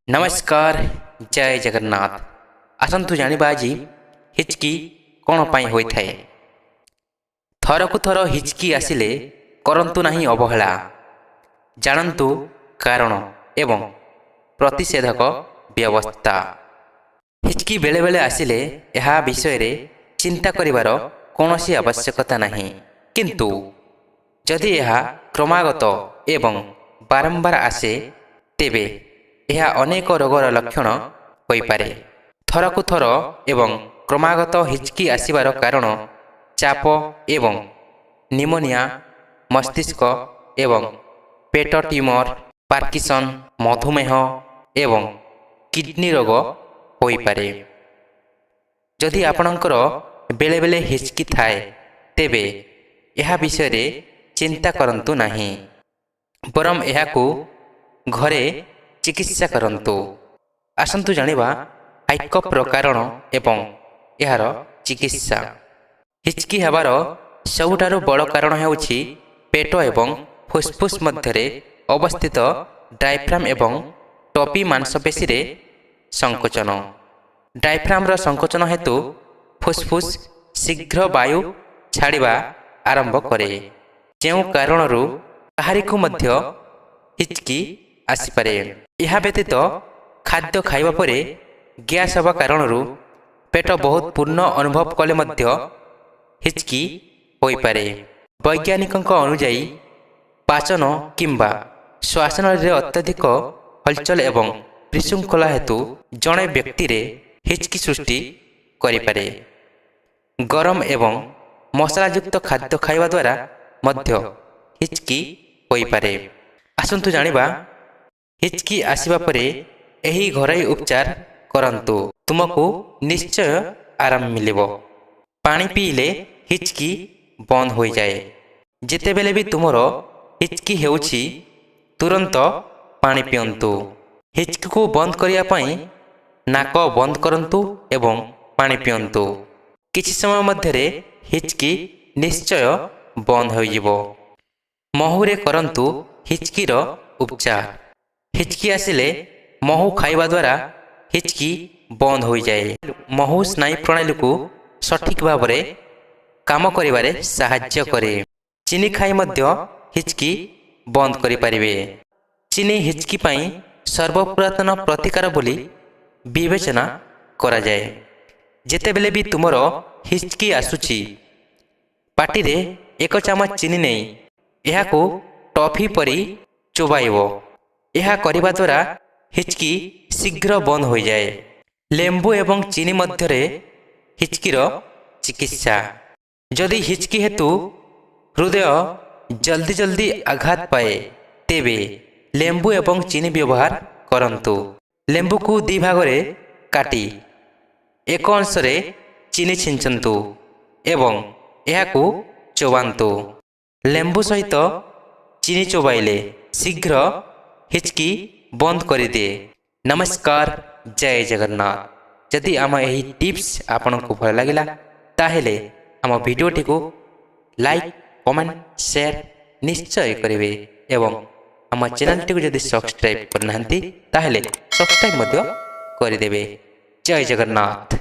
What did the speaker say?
नमस्कार जय जगन्नाथ। आसतु जानिबा आज हिचकी कौन पाई होई थाए। थरकु थर हिचकी आसिले करंतु नहीं अवहेला। जानन्तु कारण एवं प्रतिषेधक व्यवस्था। हिचकी बेले बेले आसिले यह विषय रे चिंता करिवार कौनसी आवश्यकता नहीं, किंतु जदि यह क्रमागत एवं बारंबार आसे तेबे यह अनेक रोगर लक्षण होइपारे। थरकु थर एवं क्रमागत हिचकी आसिबार कारण चाप एवं निमोनिया, मस्तिष्क एवं पेट ट्यूमर, पार्किसन, मधुमेह एवं किडनी रोग होइपारे। जदि आपणकर बेले बेले हिचकी थाए तेबे यह विषय रे चिंता करंतु नहीं, बरम यहाकू घरे चिकित्सा करंतु। आसंतु जानिबा हाइकअप्र कारण एवं यार चिकित्सा। हिचकी हेबार सबुठारु बड़ कारण हेउछि पेट एवं फुसफुस मध्यरे अवस्थित डायफ्राम एवं टॉपी मांसपेशी रे संकोचन। डायफ्रामर संकोचन हेतु फुसफुस शीघ्र वायु छाड़िबा आरंभ करे, जेउ कारणरू काहारिकु मध्य हिचकी आसिपारे। यह व्यतीत खाद्य खाइबा परे गैस हेबा कारणरू पेट बहुत पूर्ण अनुभव कले मध्य हिचकी होइपारे। वैज्ञानिकଙ୍କ अनुଯାयी पाचन किंबा श्वासनळीरे अत्यधिक हलचल एवं विशृंखला हेतु जड़े व्यक्ति रे हिचकी सृष्टि करिपारे। गरम एवं मसलायुक्त खाद्य खाइबा द्वारा मध्य हिचकी होइपारे। आसंतु जानिबा हिचकी आसिबा परे एही घरोई उपचार करंतु, तुमको निश्चय आराम मिलिबो। पानी पीले हिचकी बंद हो जाए। जिते बेले भी तुमरो हिचकी हेउछि तुरंत पानी पियंतु। हिचकी को बंद करिया पई नाक बंद करंतु एवं पानी पियंतु। किछि समय मध्यरे हिचकी निश्चय बंद हो जिवो। महुरे करंतु हिचकीर उपचार। हिचकी आसिले महू खाइबा द्वारा हिचकी बंद हो जाए। महू स्नायु प्रणाली को सठिक भाव में काम करिबारे साहाय्य करे। चीनी खाई मध्य हिचकी बंद करि परिबे। चीनी हिचकी पाई सर्वपुरातन प्रतिकार बोली विवेचना करा जाए। जेते बेले भी तुमरो हिचकी आसुची पाटी रे एक चामच चीनी नहीं यहाको टॉफी परी चोबाइबो। यह करिबा द्वारा हिचकी शीघ्र बंद हो जाए। लेंबू एवं चीनी मध्यरे हिचकीर चिकित्सा। जदि हिचकी हेतु हृदय जल्दी जल्दी आघात पाए तेबे लेंबू एवं चीनी व्यवहार करंतु। लेंबू को दी भागरे काटी एक अंश रे चीनी छिंचंतु एवं यहाकू चोबांतु। लेंबू सहित चीनी चोबाइले शीघ्र हिचकी बंद कर दिए। नमस्कार जय जगन्नाथ। जदि आम यही टिप्स आपन को भल लगिला ताहेले आम वीडियोटी को लाइक कमेंट शेयर निश्चय करेंगे एवं आम चैनल टी को जदि सब्सक्राइब करना ताहेले सब्सक्राइब मध्य करदेवे। जय जगन्नाथ।